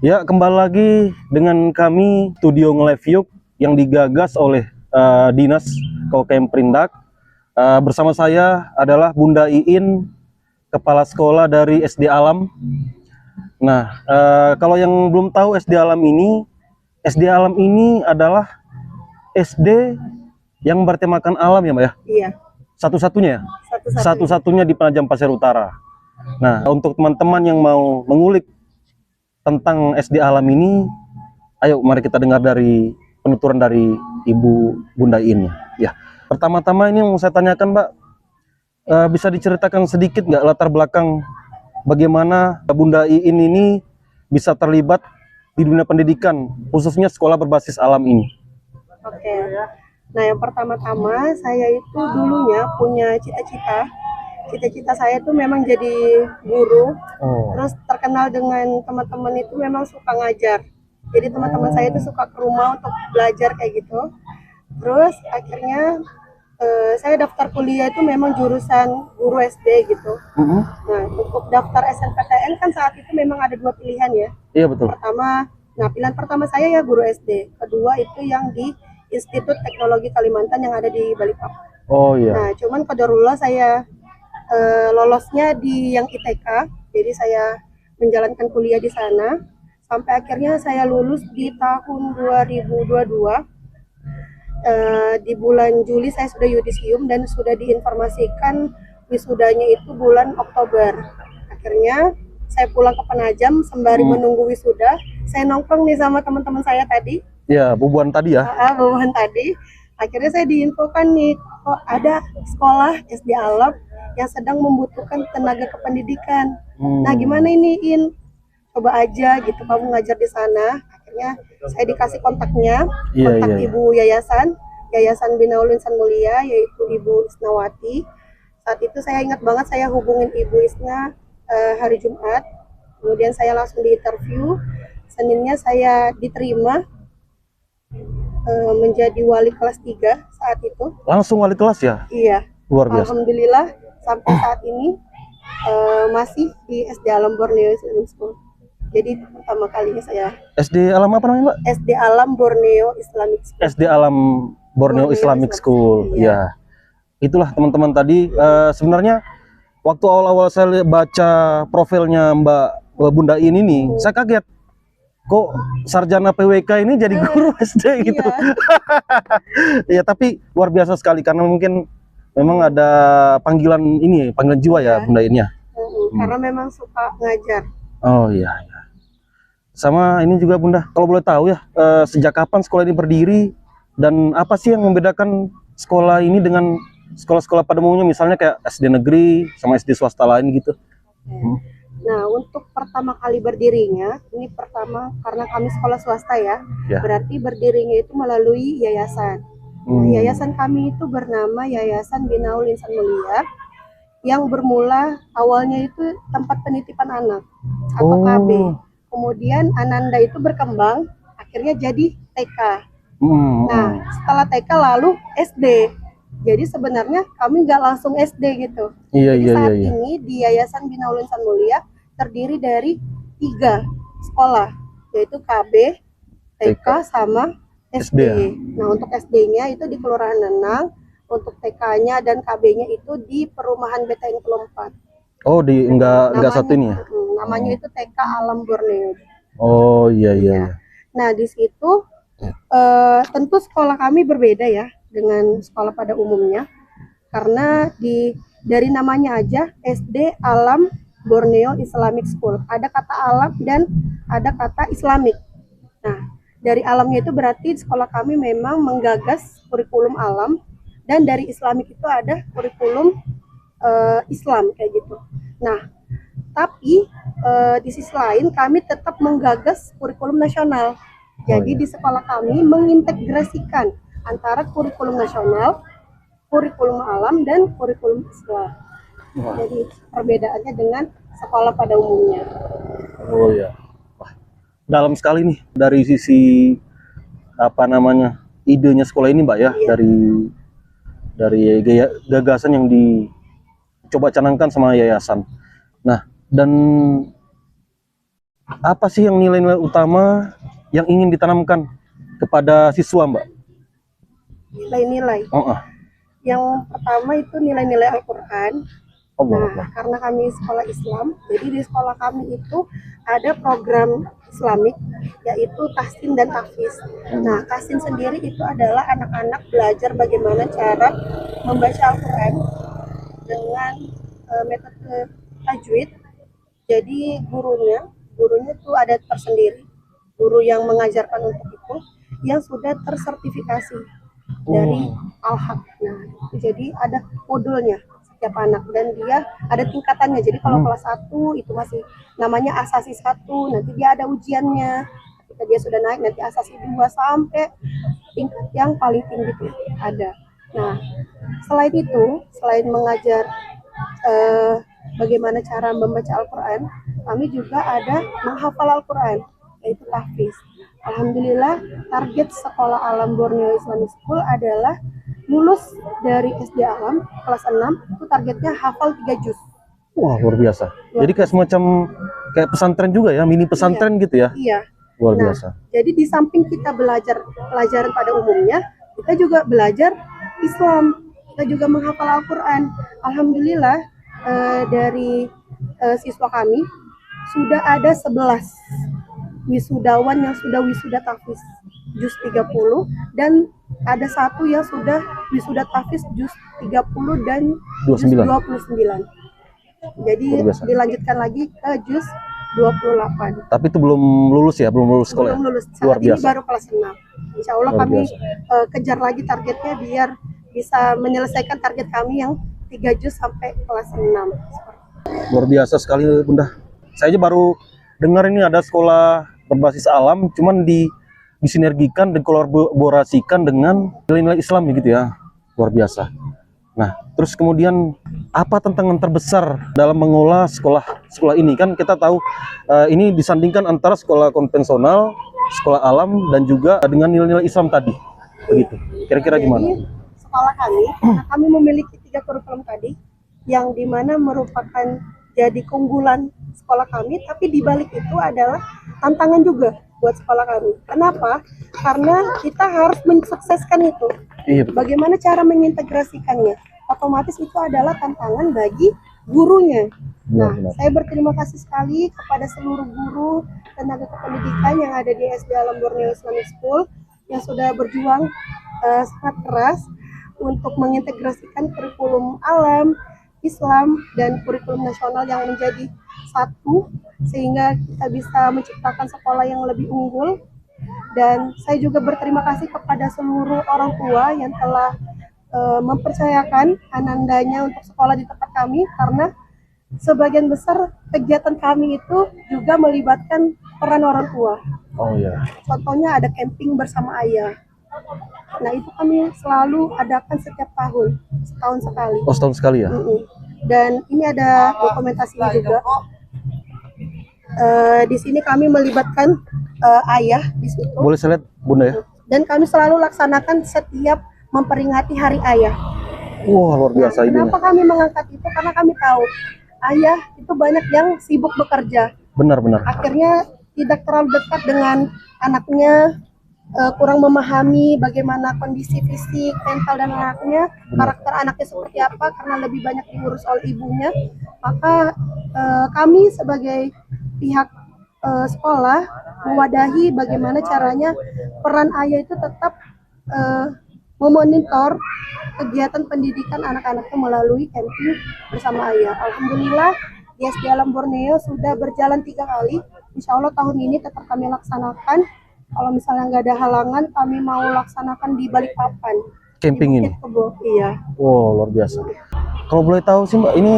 Ya, kembali lagi dengan kami Studio Nge-Live Yuk yang digagas oleh Dinas KUKM Perindak. Bersama saya adalah Bunda Iin, Kepala Sekolah dari SD Alam. Nah, kalau yang belum tahu SD Alam ini adalah SD yang bertemakan alam ya Mbak ya? Iya. Satu-satunya ya? Satu-satunya. Satu-satunya di Penajam Pasir Utara. Nah, untuk teman-teman yang mau mengulik tentang SD Alam ini, ayo mari kita dengar dari penuturan dari Ibu Bunda Iin ya. Pertama-tama ini yang saya tanyakan Mbak, bisa diceritakan sedikit nggak latar belakang bagaimana Bunda Iin ini bisa terlibat di dunia pendidikan, khususnya sekolah berbasis alam ini? Oke. Nah, yang pertama-tama saya itu dulunya punya cita-cita. Cita-cita saya itu memang jadi guru. Terus terkenal dengan teman-teman itu memang suka ngajar. Jadi teman-teman saya itu suka ke rumah untuk belajar kayak gitu. Terus akhirnya saya daftar kuliah itu memang jurusan guru SD gitu. Nah, untuk daftar SNPTN kan saat itu memang ada dua pilihan ya. Iya betul. Pilihan pertama saya ya guru SD. Kedua itu yang di Institut Teknologi Kalimantan yang ada di Balikpapan. Oh iya. Nah, cuman qadarullah saya lolosnya di yang ITK. Jadi saya menjalankan kuliah di sana sampai akhirnya saya lulus di tahun 2022. Di bulan Juli saya sudah yudisium dan sudah diinformasikan wisudanya itu bulan Oktober. Akhirnya saya pulang ke Penajam sembari menunggu wisuda. Saya nongkrong nih sama teman-teman saya tadi. Ya, bubuan tadi ya. Bubuan tadi. Akhirnya saya diinfokan nih, kok ada sekolah SD Alam yang sedang membutuhkan tenaga kependidikan. Nah, gimana ini In? Coba aja gitu kamu ngajar di sana. Akhirnya saya dikasih kontaknya, kontak ibu Yayasan Binaul Insan Mulia, yaitu Ibu Isnawati. Saat itu saya ingat banget saya hubungin Ibu Isna hari Jumat. Kemudian saya langsung diinterview. Seninnya saya diterima menjadi wali kelas 3 saat itu. Langsung wali kelas ya? Iya. Luar biasa. Alhamdulillah sampai saat ini masih di SD Alam Borneo Islamic School. Jadi pertama kalinya saya. SD Alam apa namanya Mbak? SD Alam Borneo Islamic School. SD Alam Borneo Islamic School. Ya. Itulah teman-teman tadi. Sebenarnya waktu awal-awal saya baca profilnya Mbak Bunda Iin ini, saya kaget. Kok sarjana PWK ini jadi guru SD gitu? Ya, tapi luar biasa sekali karena mungkin memang ada panggilan jiwa ya Bunda Iin ya. Karena memang suka ngajar. Oh iya. Sama ini juga Bunda, kalau boleh tahu ya, sejak kapan sekolah ini berdiri dan apa sih yang membedakan sekolah ini dengan sekolah-sekolah pada umumnya, misalnya kayak SD negeri sama SD swasta lain gitu? Nah, untuk pertama kali berdirinya, ini pertama karena kami sekolah swasta ya, berarti berdirinya itu melalui yayasan. Nah, yayasan kami itu bernama Yayasan Binaul Insan Mulia, yang bermula awalnya itu tempat penitipan anak atau KB. Kemudian Ananda itu berkembang, akhirnya jadi TK. Nah, setelah TK lalu SD. Jadi sebenarnya kami nggak langsung SD gitu. Jadi saat ini di Yayasan Binaul Insan Mulia terdiri dari 3 sekolah, yaitu KB, TK, sama SD. Nah, untuk SD-nya itu di Kelurahan Nenang, untuk TK-nya dan KB-nya itu di Perumahan BTN Kelompat. Oh, enggak satu ini ya? Namanya itu TK Alam Borneo. Oh iya. Nah, di situ tentu sekolah kami berbeda ya dengan sekolah pada umumnya, karena dari namanya aja SD Alam Borneo Islamic School, ada kata alam dan ada kata Islamic. Nah, dari alamnya itu berarti sekolah kami memang menggagas kurikulum alam, dan dari Islamic itu ada kurikulum Islam kayak gitu. Nah, tapi di sisi lain kami tetap menggagas kurikulum nasional. Jadi di sekolah kami mengintegrasikan antara kurikulum nasional, kurikulum alam, dan kurikulum Islam. Jadi perbedaannya dengan sekolah pada umumnya. Oh ya, wah, dalam sekali nih dari sisi idenya sekolah ini Mbak ya, dari gagasan yang dicoba canangkan sama yayasan. Nah, dan apa sih yang nilai-nilai utama yang ingin ditanamkan kepada siswa, Mbak? Nilai-nilai. Oh, Yang pertama itu nilai-nilai Al-Quran. Allah. Nah, karena kami sekolah Islam, jadi di sekolah kami itu ada program Islamik, yaitu tahsin dan tahfiz. Nah, tahsin sendiri itu adalah anak-anak belajar bagaimana cara membaca Al-Quran dengan metode tajwid. Jadi gurunya itu ada tersendiri, guru yang mengajarkan untuk itu, yang sudah tersertifikasi dari Al-Haq. Nah, jadi ada modulnya setiap anak dan dia ada tingkatannya. Jadi kalau kelas 1 itu masih namanya asasi 1, nanti dia ada ujiannya. Ketika dia sudah naik nanti asasi 2 sampai tingkat yang paling tinggi itu ada. Nah, selain itu, selain mengajar bagaimana cara membaca Al-Quran, kami juga ada menghafal Al-Quran, yaitu tahfiz. Alhamdulillah, target sekolah Alam Borneo Islamic School adalah lulus dari SD Alam kelas 6 itu targetnya hafal 3 juz. Wah, luar biasa. Jadi kayak semacam kayak pesantren juga ya, mini pesantren gitu ya. Iya. Luar biasa. Jadi di samping kita belajar pelajaran pada umumnya, kita juga belajar Islam. Kita juga menghafal Al-Quran. Alhamdulillah dari siswa kami sudah ada 11 wisudawan yang sudah wisuda tahfiz juz 30 dan ada 1 yang sudah wisuda tahfiz juz 30 dan juz 29. Jadi dilanjutkan lagi ke juz 28. Tapi itu belum lulus ya, belum lulus sekolah. Belum lulus. Luar Saat ini biasa. baru kelas 6. Insya Allah Luar kami biasa. kejar lagi targetnya biar bisa menyelesaikan target kami yang 3 juz sampai kelas 6. Luar biasa sekali, Bunda. Saya aja baru dengar ini ada sekolah berbasis alam, cuman disinergikan dan kolaborasikan dengan nilai-nilai Islam gitu ya. Luar biasa. Nah, terus kemudian apa tantangan terbesar dalam mengolah sekolah ini? Kan kita tahu ini disandingkan antara sekolah konvensional, sekolah alam, dan juga dengan nilai-nilai Islam tadi. Begitu. Kira-kira gimana? Jadi, sekolah kami memiliki 3 kurikulum tadi, yang dimana merupakan jadi keunggulan sekolah kami, tapi di balik itu adalah tantangan juga buat sekolah kami. Kenapa? Karena kita harus mensukseskan itu. Iya, betul. Bagaimana cara mengintegrasikannya? Otomatis itu adalah tantangan bagi gurunya. Nah, saya berterima kasih sekali kepada seluruh guru tenaga kependidikan yang ada di SD Alam Borneo Islamic School yang sudah berjuang sangat keras untuk mengintegrasikan kurikulum alam, Islam, dan kurikulum nasional yang menjadi satu, sehingga kita bisa menciptakan sekolah yang lebih unggul. Dan saya juga berterima kasih kepada seluruh orang tua yang telah mempercayakan anandanya untuk sekolah di tempat kami, karena sebagian besar kegiatan kami itu juga melibatkan peran orang tua. Oh iya. Contohnya ada camping bersama ayah. Nah, itu kami selalu adakan setiap tahun, setahun sekali. Oh, setahun sekali ya? Dan ini ada dokumentasinya juga. Di sini kami melibatkan ayah di situ. Boleh saya lihat, Bunda ya? Dan kami selalu laksanakan setiap memperingati Hari Ayah. Wah, luar biasa ini. Kenapa kami mengangkat itu? Karena kami tahu ayah itu banyak yang sibuk bekerja. Benar-benar. Akhirnya tidak terlalu dekat dengan anaknya, kurang memahami bagaimana kondisi fisik, mental dan anaknya, karakter anaknya seperti apa, karena lebih banyak diurus oleh ibunya. Maka kami sebagai pihak sekolah mewadahi bagaimana caranya peran ayah itu tetap memonitor kegiatan pendidikan anak-anaknya melalui camping bersama ayah. Alhamdulillah di SD Alam Borneo sudah berjalan 3 kali. Insya Allah tahun ini tetap kami laksanakan. Kalau misalnya nggak ada halangan, kami mau laksanakan di Balikpapan. Camping ini? Iya. Wow, luar biasa. Kalau boleh tahu sih Mbak, ini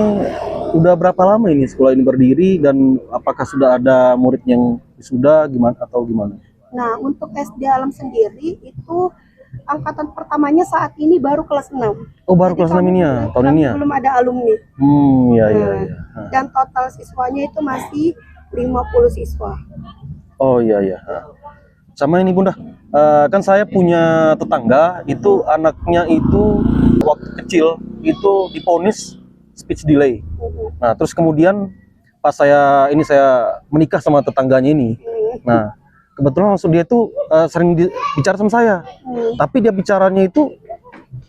udah berapa lama ini sekolah ini berdiri, dan apakah sudah ada murid yang sudah gimana atau gimana? Nah, untuk SD Alam sendiri itu angkatan pertamanya saat ini baru kelas 6. Oh, baru kelas 6 ini ya, tahun ini ya? Belum ada alumni. Iya. Dan total siswanya itu masih 50 siswa. Oh iya. Sama ini Bunda, kan saya punya tetangga, itu anaknya itu waktu kecil itu divonis speech delay. Nah, terus kemudian pas saya menikah sama tetangganya ini. Nah, kebetulan langsung dia tuh sering bicara sama saya. Tapi dia bicaranya itu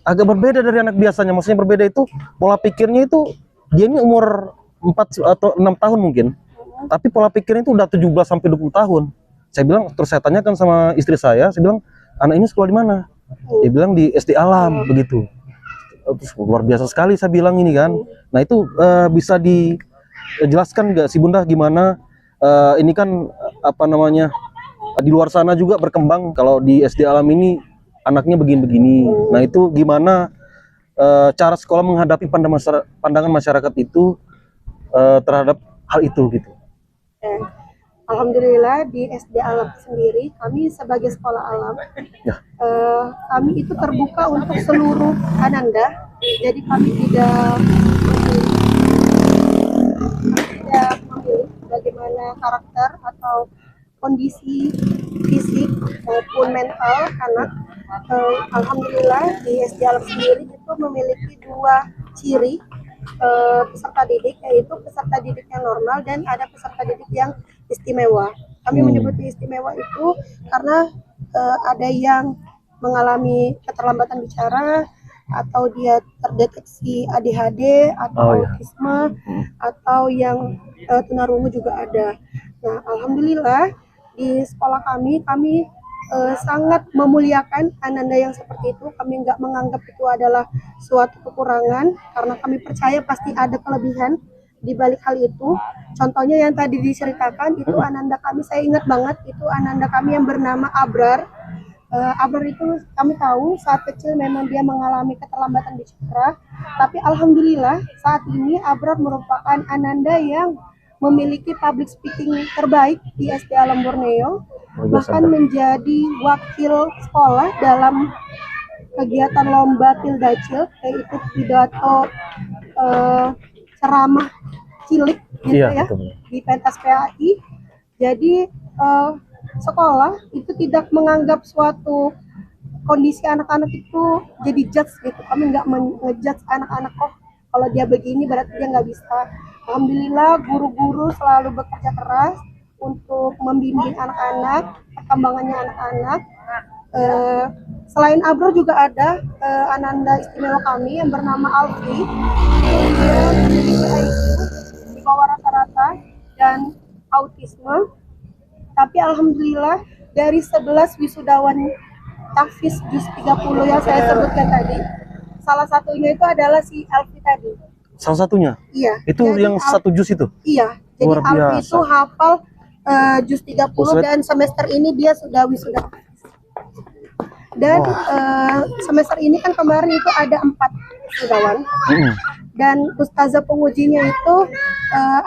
agak berbeda dari anak biasanya. Maksudnya berbeda itu pola pikirnya itu dia ini umur 4 atau 6 tahun mungkin. Tapi pola pikirnya itu udah 17 sampai 20 tahun. Saya bilang, terus saya tanyakan sama istri saya bilang, anak ini sekolah di mana? Dia bilang di SD Alam begitu. Terus luar biasa sekali saya bilang ini kan. Nah, itu bisa dijelaskan nggak sih Bunda gimana ini kan apa namanya di luar sana juga berkembang kalau di SD Alam ini anaknya begini-begini. Nah, itu gimana cara sekolah menghadapi pandangan masyarakat itu terhadap hal itu gitu. Alhamdulillah di SD Alam sendiri kami sebagai sekolah alam kami itu terbuka untuk seluruh ananda. Jadi kami tidak memilih bagaimana karakter atau kondisi fisik maupun mental anak. Alhamdulillah di SD Alam sendiri itu memiliki 2 ciri peserta didik, yaitu peserta didik yang normal dan ada peserta didik yang istimewa. Kami menyebutnya istimewa itu karena ada yang mengalami keterlambatan bicara, atau dia terdeteksi ADHD atau autisme, atau yang tunarungu juga ada. Nah, alhamdulillah di sekolah kami sangat memuliakan ananda yang seperti itu. Kami nggak menganggap itu adalah suatu kekurangan, karena kami percaya pasti ada kelebihan di balik hal itu. Contohnya yang tadi diceritakan itu ananda kami, saya ingat banget itu ananda kami yang bernama Abrar. Abrar itu kami tahu saat kecil memang dia mengalami keterlambatan bicara, tapi alhamdulillah saat ini Abrar merupakan ananda yang memiliki public speaking terbaik di SD Alam Borneo, bahkan menjadi wakil sekolah dalam kegiatan lomba Pildacil, yaitu pidato ceramah cilik gitu di pentas PAI. Jadi sekolah itu tidak menganggap suatu kondisi anak-anak itu jadi judge gitu. Kami nggak ngejudge anak-anak, kok kalau dia begini berarti dia nggak bisa. Alhamdulillah guru-guru selalu bekerja keras untuk membimbing anak-anak, perkembangannya anak-anak. Selain Abro juga ada ananda istimewa kami yang bernama Alfi. Dia memiliki IQ di bawah rata-rata dan autisme. Tapi alhamdulillah dari 11 wisudawan tahfiz juz 30 yang saya sebutkan tadi, salah satunya itu adalah si Alfi tadi. Salah satunya? Iya. Itu jadi yang satu juz itu? Iya. Jadi Alfi itu hafal juz 30 dan semester ini dia sudah wisuda. Dan semester ini kan kemarin itu ada 4 wisudawan. Dan ustazah pengujinya itu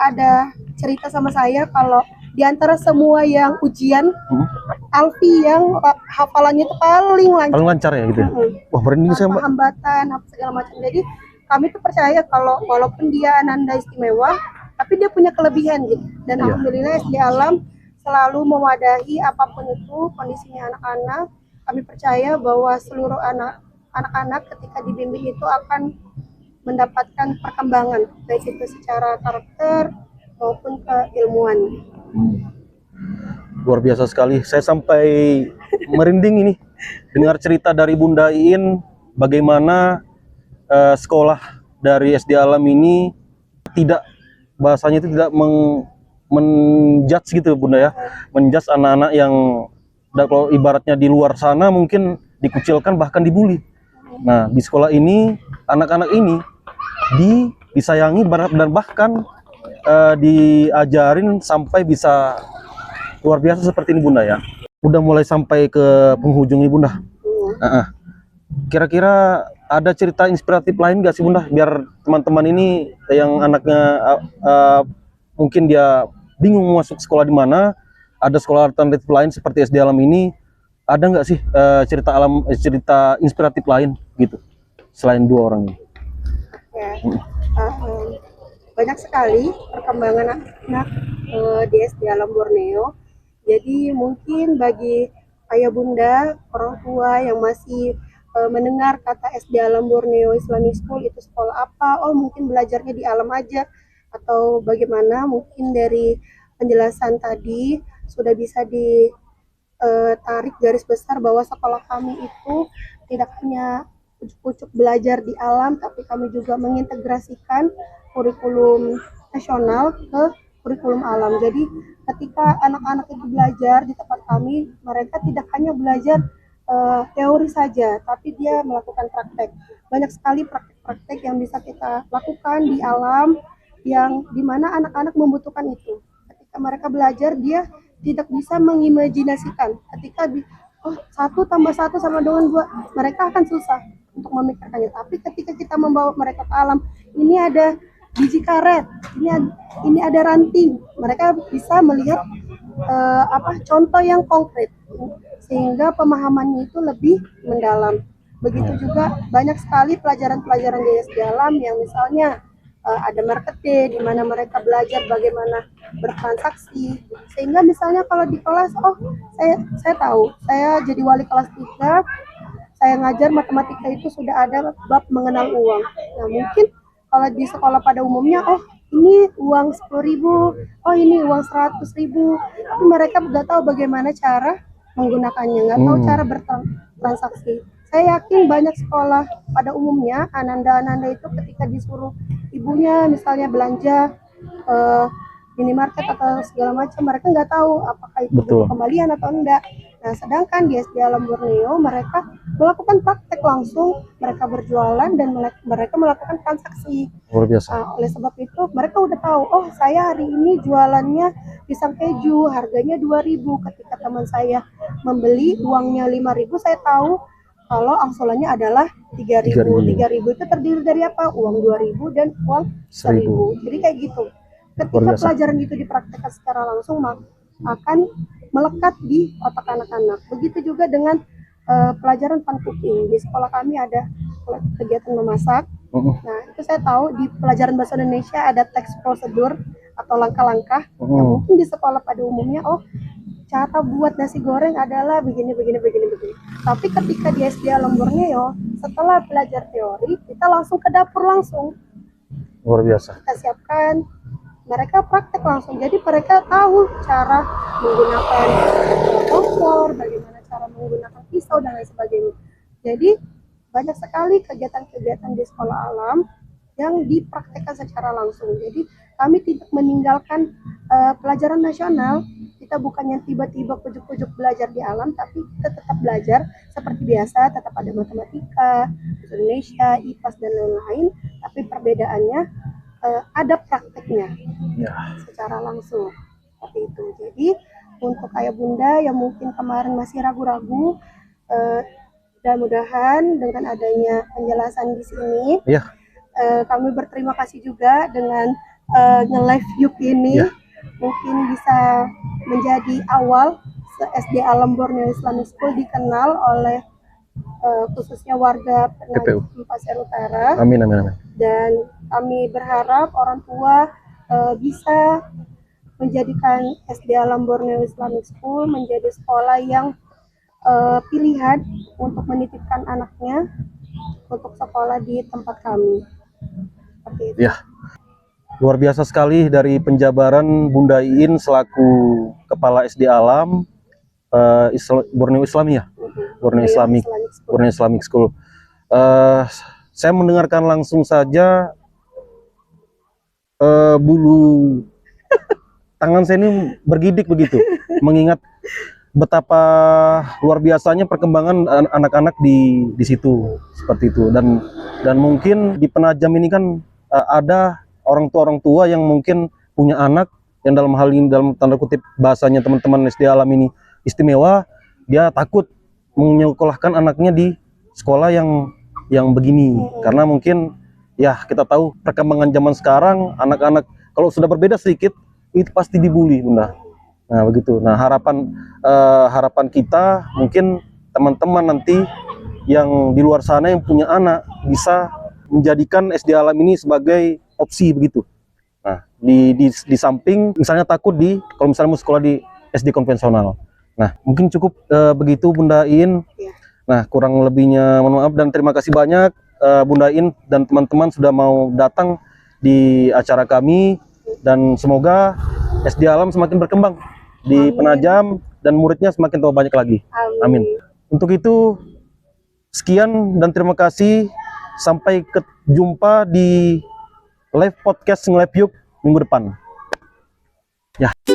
ada cerita sama saya kalau di antara semua yang ujian, Alfi yang hafalannya itu paling lancar. Paling lancar ya gitu. Wah, merinding saya, Mbak. Hambatan apa segala macam. Jadi kami tuh percaya kalau walaupun dia ananda istimewa, tapi dia punya kelebihan gitu. Dan alhamdulillah SD Alam selalu mewadahi apapun itu kondisinya anak-anak. Kami percaya bahwa seluruh anak-anak ketika dibimbing itu akan mendapatkan perkembangan, baik itu secara karakter maupun keilmuan. Luar biasa sekali. Saya sampai merinding ini dengar cerita dari Bunda Iin bagaimana sekolah dari SD Alam ini tidak, bahasanya itu tidak menjudge gitu Bunda ya, menjudge anak-anak yang kalau ibaratnya di luar sana mungkin dikucilkan bahkan dibully. Nah, di sekolah ini anak-anak ini disayangi dan bahkan diajarin sampai bisa luar biasa seperti ini Bunda ya. Udah mulai sampai ke penghujung ini Bunda. Kira-kira ada cerita inspiratif lain gak sih Bunda, biar teman-teman ini yang anaknya mungkin dia bingung mau masuk sekolah di mana, ada sekolah alternatif lain seperti SD Alam ini, ada nggak sih cerita inspiratif lain gitu selain 2 orang ini? Banyak sekali perkembangan anak di SD Alam Borneo. Jadi mungkin bagi ayah bunda, orang tua yang masih mendengar kata SD Alam Borneo Islamic School itu sekolah apa, oh mungkin belajarnya di alam aja, atau bagaimana. Mungkin dari penjelasan tadi sudah bisa ditarik garis besar bahwa sekolah kami itu tidak hanya ujuk-ujuk belajar di alam, tapi kami juga mengintegrasikan kurikulum nasional ke kurikulum alam. Jadi ketika anak-anak itu belajar di tempat kami, mereka tidak hanya belajar teori saja, tapi dia melakukan praktek. Banyak sekali praktek-praktek yang bisa kita lakukan di alam, yang dimana anak-anak membutuhkan itu. Ketika mereka belajar, dia tidak bisa mengimajinasikan. Ketika oh 1+1 sama dengan 2, mereka akan susah untuk memikirkannya. Tapi ketika kita membawa mereka ke alam, ini ada biji karet, ini ada ranting, mereka bisa melihat contoh yang konkret, sehingga pemahamannya itu lebih mendalam. Begitu juga banyak sekali pelajaran-pelajaran di SD Alam yang misalnya ada market day, di mana mereka belajar bagaimana bertransaksi, sehingga misalnya kalau di kelas, oh saya tahu, saya jadi wali kelas 3, saya ngajar matematika itu sudah ada bab mengenal uang. Nah mungkin kalau di sekolah pada umumnya, oh ini uang 10.000, oh ini uang 100.000, tapi mereka nggak tahu bagaimana cara menggunakannya, nggak tahu cara bertransaksi. Saya yakin banyak sekolah pada umumnya, ananda-ananda itu ketika disuruh ibunya misalnya belanja minimarket atau segala macam, mereka nggak tahu apakah itu butuh kembalian atau enggak. Nah, sedangkan di SD Alam Borneo mereka melakukan praktek langsung, mereka berjualan dan mereka melakukan transaksi. Luar biasa. Oleh sebab itu mereka udah tahu, oh saya hari ini jualannya pisang keju, harganya 2.000. Ketika teman saya membeli uangnya 5.000, saya tahu kalau angsurannya adalah 3.000. 3.000 itu terdiri dari apa? Uang 2.000 dan uang 1.000. Jadi kayak gitu. Ketika pelajaran itu dipraktekkan secara langsung, akan melekat di otak anak-anak. Begitu juga dengan pelajaran fun cooking. Di sekolah kami ada kegiatan memasak. Nah, itu saya tahu di pelajaran bahasa Indonesia ada teks prosedur atau langkah-langkah. Yang mungkin di sekolah pada umumnya, oh cara buat nasi goreng adalah begini. Tapi ketika di SD Alam Borneo, setelah belajar teori, kita langsung ke dapur langsung. Luar biasa. Kita siapkan, mereka praktek langsung. Jadi mereka tahu cara menggunakan kompor, bagaimana cara menggunakan pisau dan lain sebagainya. Jadi banyak sekali kegiatan-kegiatan di sekolah alam yang dipraktekkan secara langsung. Jadi kami tidak meninggalkan pelajaran nasional. Kita bukannya tiba-tiba ujuk-ujuk belajar di alam, tapi kita tetap belajar seperti biasa, tetap ada matematika, Indonesia, IPAS dan lain-lain. Tapi perbedaannya ada prakteknya secara langsung seperti itu. Jadi untuk ayah bunda yang mungkin kemarin masih ragu-ragu, mudah-mudahan dengan adanya penjelasan di sini, kami berterima kasih juga dengan nge-live Yuk ini, mungkin bisa menjadi awal SD Alam Borneo Islamic School dikenal oleh khususnya warga Pasir Utara. Amin. Dan kami berharap orang tua bisa menjadikan SD Alam Borneo Islamic School menjadi sekolah yang pilihan untuk menitipkan anaknya untuk sekolah di tempat kami. Seperti itu. Ya, luar biasa sekali dari penjabaran Bunda Iin selaku Kepala SD Alam Borneo Islami ya, Borneo Islamic School. Saya mendengarkan langsung saja bulu tangan saya ini bergidik begitu, mengingat betapa luar biasanya perkembangan anak-anak di situ seperti itu. Dan mungkin di Penajam ini kan ada orang tua yang mungkin punya anak yang dalam hal ini, dalam tanda kutip bahasanya teman-teman SD Alam ini istimewa, dia takut menyekolahkan anaknya di sekolah yang begini, karena mungkin ya kita tahu perkembangan zaman sekarang, anak-anak kalau sudah berbeda sedikit itu pasti dibully, Bunda. Nah begitu. Nah harapan kita mungkin teman-teman nanti yang di luar sana yang punya anak bisa menjadikan SD Alam ini sebagai opsi begitu. Nah di samping misalnya takut kalau misalnya mau sekolah di SD konvensional. Nah mungkin cukup begitu Bunda Iin. Nah kurang lebihnya mohon maaf dan terima kasih banyak Bunda Iin dan teman-teman sudah mau datang di acara kami, dan semoga SD Alam semakin berkembang di Amin. Penajam dan muridnya semakin tambah banyak lagi. Amin. Untuk itu sekian dan terima kasih. Sampai jumpa di live podcast Nge-Live Yuk minggu depan. Ya.